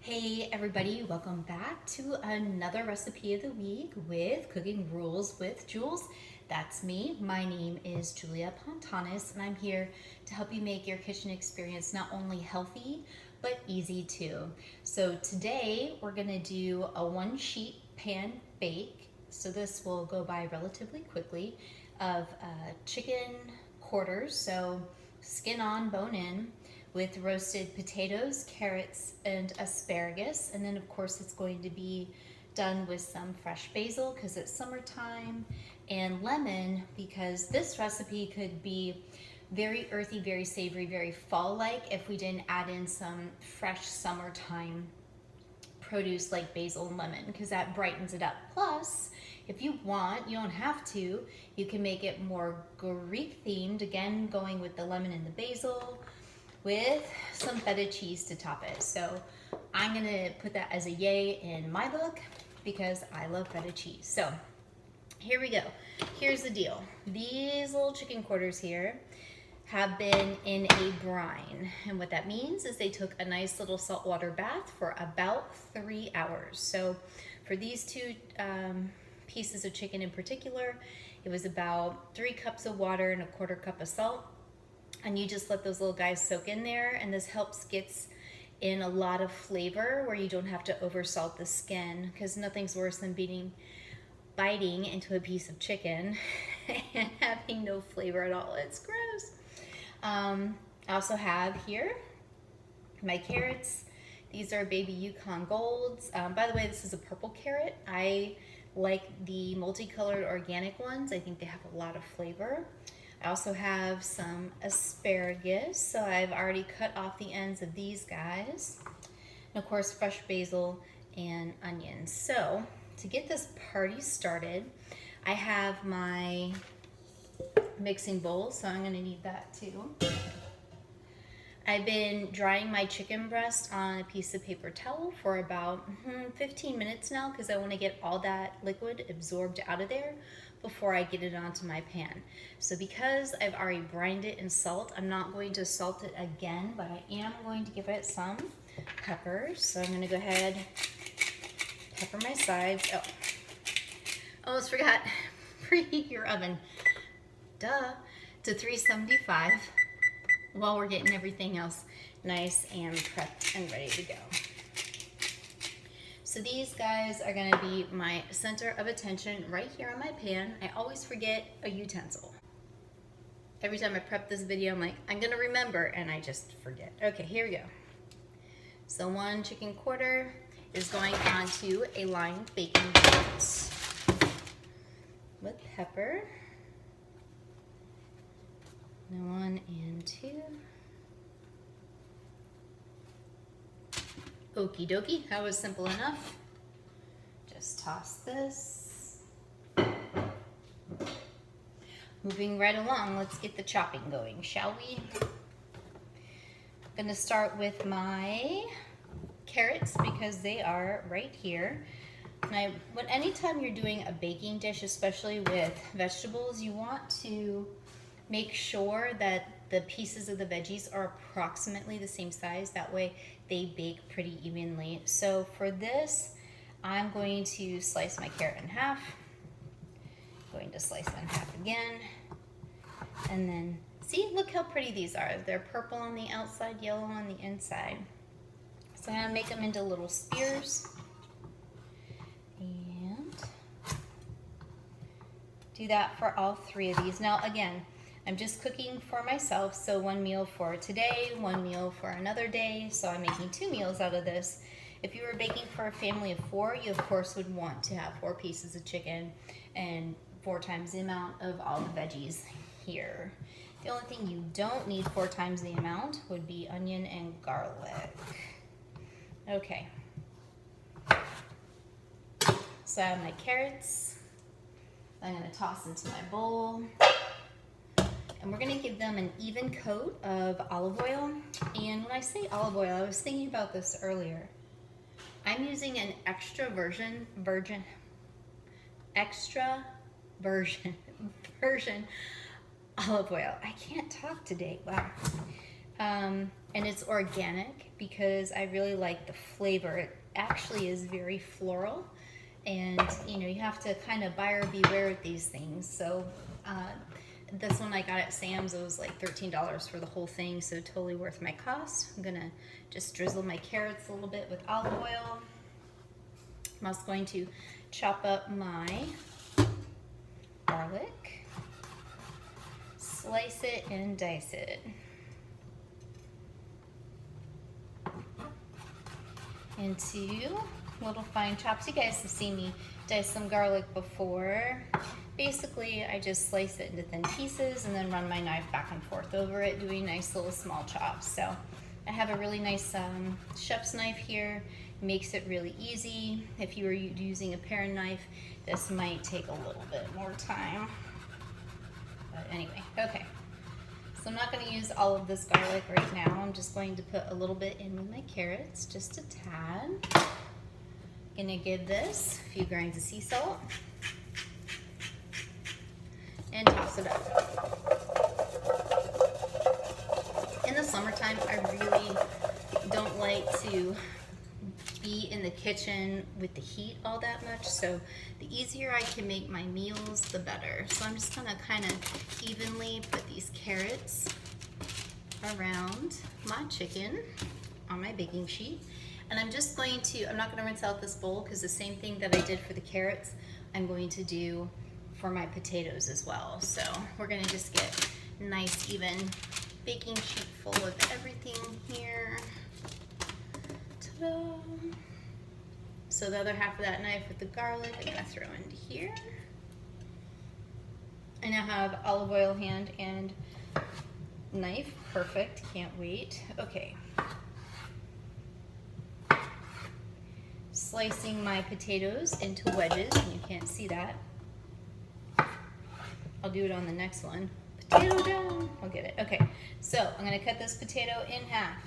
Hey everybody, welcome back to another recipe of the week with Cooking Rules with Jules. That's me. My name is Julia Pontanis and I'm here to help you make your kitchen experience not only healthy but easy too. So today we're gonna do a 1-sheet pan bake. So this will go by relatively quickly of chicken quarters, so skin on, bone in, with roasted potatoes, carrots, and asparagus. And then of course it's going to be done with some fresh basil because it's summertime, and lemon because this recipe could be very earthy, very savory, very fall-like if we didn't add in some fresh summertime produce like basil and lemon, because that brightens it up. Plus, if you want, you don't have to, you can make it more Greek themed, again going with the lemon and the basil, with some feta cheese to top it. So I'm gonna put that as a yay in my book because I love feta cheese. So here we go. Here's the deal. These little chicken quarters here have been in a brine. And what that means is they took a nice little saltwater bath for about 3 hours. So for these two pieces of chicken in particular, it was about 3 cups of water and a 1/4 cup of salt. And you just let those little guys soak in there, and this helps gets in a lot of flavor where you don't have to oversalt the skin, because nothing's worse than biting into a piece of chicken and having no flavor at all. It's gross. I also have here my carrots. These are baby Yukon Golds. By the way, this is a purple carrot. I like the multicolored organic ones. I think they have a lot of flavor. I also have some asparagus, so I've already cut off the ends of these guys. And of course, fresh basil and onions. So to get this party started, I have my mixing bowl, so I'm gonna need that too. I've been drying my chicken breast on a piece of paper towel for about 15 minutes now, because I want to get all that liquid absorbed out of there before I get it onto my pan. So because I've already brined it in salt, I'm not going to salt it again, but I am going to give it some peppers. So I'm going to go ahead, pepper my sides. Oh, almost forgot, preheat your oven, duh, to 375 while we're getting everything else nice and prepped and ready to go. So these guys are gonna be my center of attention right here on my pan. I always forget a utensil. Every time I prep this video, I'm like, I'm gonna remember, and I just forget. Okay, here we go. So 1 chicken quarter is going onto a lined baking plate with pepper. 1 and 2. Okie dokie, that was simple enough. Just toss this. Moving right along, let's get the chopping going, shall we? I'm gonna start with my carrots because they are right here. And anytime you're doing a baking dish, especially with vegetables, you want to make sure that the pieces of the veggies are approximately the same size. That way they bake pretty evenly. So for this, I'm going to slice my carrot in half. Going to slice it in half again. And then, see, look how pretty these are. They're purple on the outside, yellow on the inside. So I'm gonna make them into little spears. And do that for all 3 of these. Now again, I'm just cooking for myself, so 1 meal for today, 1 meal for another day, so I'm making 2 meals out of this. If you were baking for a family of 4, you of course would want to have 4 pieces of chicken and 4 times the amount of all the veggies here. The only thing you don't need 4 times the amount would be onion and garlic. Okay. So I have my carrots. I'm gonna toss into my bowl. And we're gonna give them an even coat of olive oil. And when I say olive oil, I was thinking about this earlier. I'm using an extra virgin olive oil. I can't talk today, wow. And it's organic because I really like the flavor. It actually is very floral, and you know, you have to kind of buyer beware with these things. So this one I got at Sam's. It was like $13 for the whole thing, so totally worth my cost. I'm gonna just drizzle my carrots a little bit with olive oil. I'm also going to chop up my garlic, slice it and dice it. Into little fine chops. You guys have seen me dice some garlic before. Basically, I just slice it into thin pieces and then run my knife back and forth over it, doing nice little small chops. So I have a really nice chef's knife here. Makes it really easy. If you were using a paring knife, this might take a little bit more time. But anyway, okay. So I'm not going to use all of this garlic right now. I'm just going to put a little bit in with my carrots, just a tad. I'm going to give this a few grains of sea salt and toss it up. In the summertime, I really don't like to be in the kitchen with the heat all that much, so the easier I can make my meals, the better. So I'm just gonna kind of evenly put these carrots around my chicken on my baking sheet, and I'm just going to, I'm not gonna rinse out this bowl because the same thing that I did for the carrots, I'm going to do for my potatoes as well. So we're gonna just get a nice even baking sheet full of everything here. Ta-da! So the other half of that knife with the garlic, I'm gonna throw into here. I now have olive oil hand and knife. Perfect, can't wait. Okay. Slicing my potatoes into wedges, and you can't see that. I'll do it on the next one. Potato down, I'll get it. Okay, so I'm gonna cut this potato in half.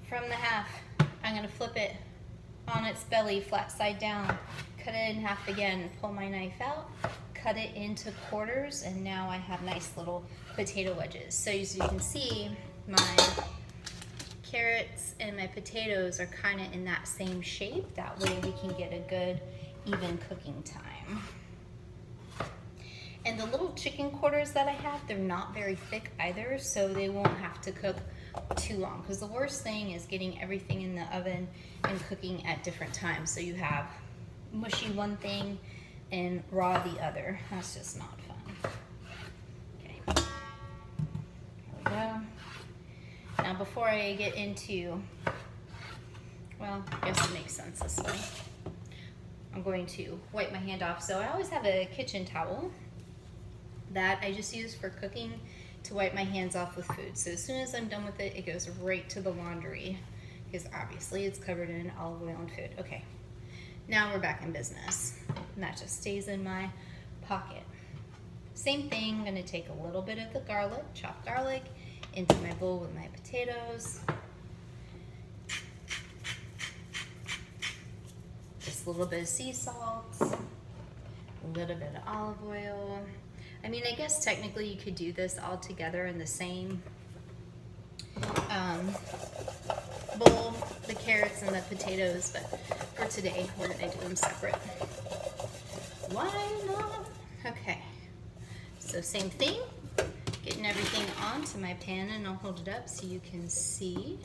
From the half, I'm gonna flip it on its belly, flat side down, cut it in half again, pull my knife out, cut it into quarters, and now I have nice little potato wedges. So as you can see, my carrots and my potatoes are kind of in that same shape. That way we can get a good, even cooking time. And the little chicken quarters that I have, they're not very thick either, so they won't have to cook too long, because the worst thing is getting everything in the oven and cooking at different times. So you have mushy one thing and raw the other. That's just not fun. Okay, there we go. Now before I get into, well, I guess it makes sense this way. I'm going to wipe my hand off. So I always have a kitchen towel that I just use for cooking to wipe my hands off with food. So as soon as I'm done with it, it goes right to the laundry because obviously it's covered in olive oil and food. Okay, now we're back in business. And that just stays in my pocket. Same thing, I'm gonna take a little bit of the garlic, chopped garlic, into my bowl with my potatoes. Just a little bit of sea salt, a little bit of olive oil. I mean, I guess technically you could do this all together in the same bowl, the carrots and the potatoes, but for today, we're gonna do them separate. Why not? Okay, so same thing, getting everything onto my pan, and I'll hold it up so you can see.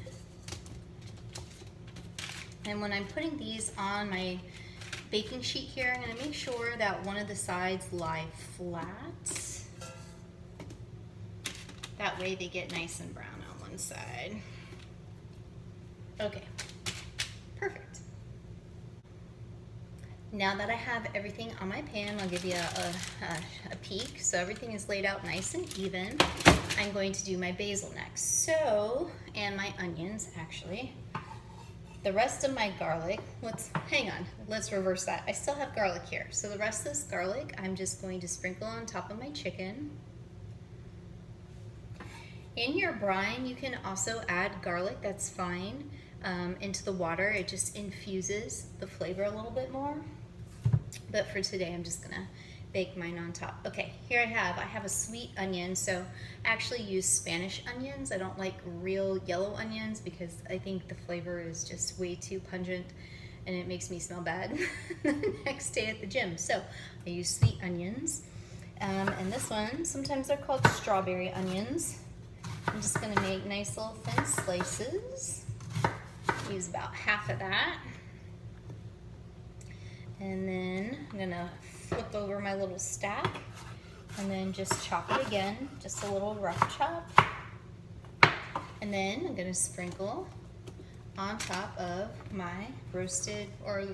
And when I'm putting these on my baking sheet here, I'm going to make sure that one of the sides lie flat. That way they get nice and brown on one side. Okay, perfect. Now that I have everything on my pan, I'll give you a peek. So everything is laid out nice and even. I'm going to do my basil next. So, and my onions actually. The rest of my garlic, hang on, let's reverse that. I still have garlic here. So the rest of this garlic, I'm just going to sprinkle on top of my chicken. In your brine, you can also add garlic, that's fine, into the water. It just infuses the flavor a little bit more. But for today, I'm just gonna bake mine on top. Okay, here I have a sweet onion. So I actually use Spanish onions. I don't like real yellow onions because I think the flavor is just way too pungent and it makes me smell bad the next day at the gym. So I use sweet onions. And this one, sometimes they're called strawberry onions. I'm just gonna make nice little thin slices. Use about half of that. And then I'm gonna flip over my little stack and then just chop it again, just a little rough chop. And then I'm gonna sprinkle on top of my roasted, or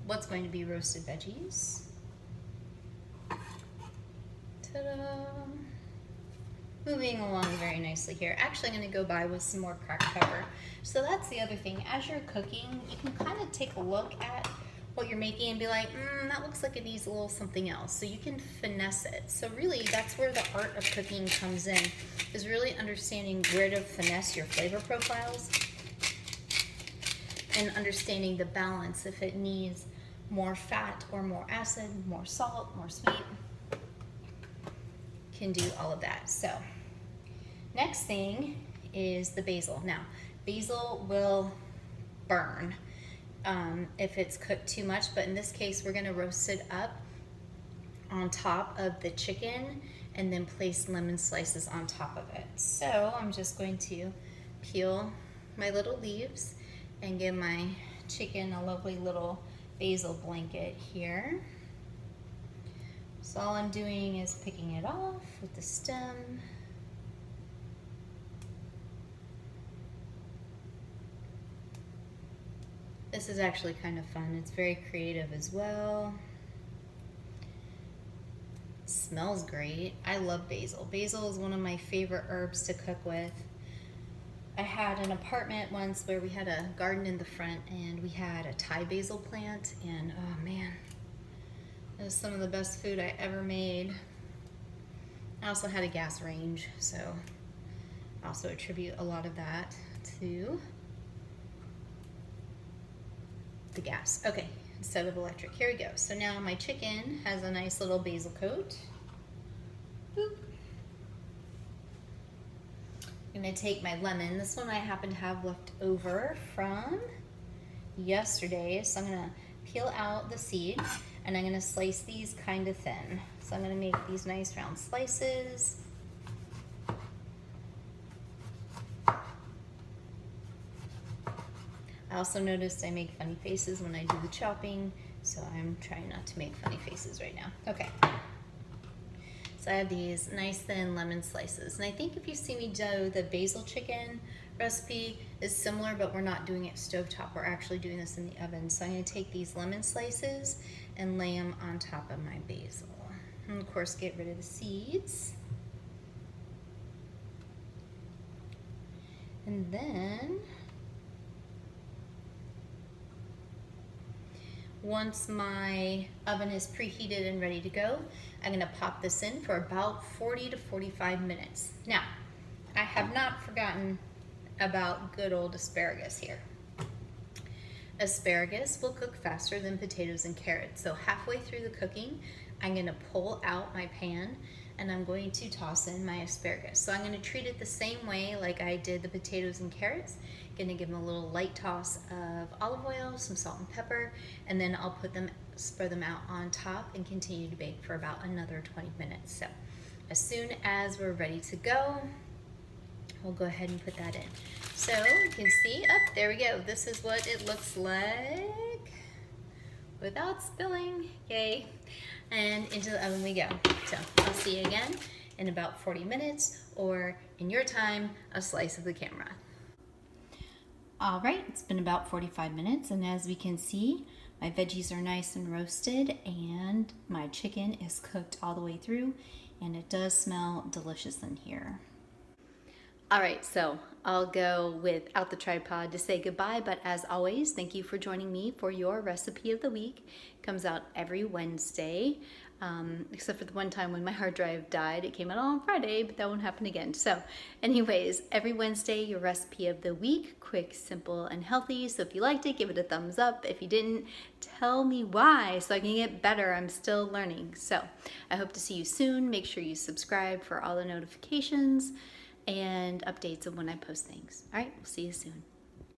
what's going to be roasted veggies. Ta-da! Moving along very nicely here. Actually, I'm gonna go by with some more cracked pepper. So that's the other thing. As you're cooking, you can kind of take a look at what you're making and be like, that looks like it needs a little something else. So you can finesse it. So really, that's where the art of cooking comes in, is really understanding where to finesse your flavor profiles and understanding the balance, if it needs more fat or more acid, more salt, more sweet. Can do all of that. So next thing is the basil. Now, basil will burn if it's cooked too much, but in this case, we're gonna roast it up on top of the chicken and then place lemon slices on top of it. So I'm just going to peel my little leaves and give my chicken a lovely little basil blanket here. So all I'm doing is picking it off with the stem. This is actually kind of fun. It's very creative as well. It smells great. I love basil. Basil is one of my favorite herbs to cook with. I had an apartment once where we had a garden in the front and we had a Thai basil plant, and oh man, it was some of the best food I ever made. I also had a gas range, so I also attribute a lot of that to the gas. Okay, instead of electric. Here we go. So now my chicken has a nice little basil coat. Boop. I'm gonna take my lemon. This one I happen to have left over from yesterday, so I'm gonna peel out the seed and I'm gonna slice these kind of thin. So I'm gonna make these nice round slices. I also noticed I make funny faces when I do the chopping, so I'm trying not to make funny faces right now. Okay. So I have these nice thin lemon slices. And I think if you see me do the basil chicken recipe is similar, but we're not doing it stovetop. We're actually doing this in the oven. So I'm gonna take these lemon slices and lay them on top of my basil. And of course, get rid of the seeds. And then, once my oven is preheated and ready to go, I'm gonna pop this in for about 40 to 45 minutes. Now, I have not forgotten about good old asparagus here. Asparagus will cook faster than potatoes and carrots. So halfway through the cooking, I'm gonna pull out my pan and I'm going to toss in my asparagus. So I'm gonna treat it the same way like I did the potatoes and carrots. Gonna give them a little light toss of olive oil, some salt and pepper, and then I'll spread them out on top and continue to bake for about another 20 minutes. So as soon as we're ready to go, we'll go ahead and put that in. So you can see, there we go. This is what it looks like without spilling, yay. And into the oven we go. So I'll see you again in about 40 minutes, or in your time, a slice of the camera. All right, it's been about 45 minutes, and as we can see, my veggies are nice and roasted, and my chicken is cooked all the way through, and it does smell delicious in here. All right, so I'll go without the tripod to say goodbye, but as always, thank you for joining me for your recipe of the week. It comes out every Wednesday. except for the one time when my hard drive died. It came out on Friday, but that won't happen again. So anyways, every Wednesday, your recipe of the week, quick, simple, and healthy. So if you liked it, give it a thumbs up. If you didn't, tell me why so I can get better. I'm still learning. So I hope to see you soon. Make sure you subscribe for all the notifications and updates of when I post things. All right, we'll see you soon.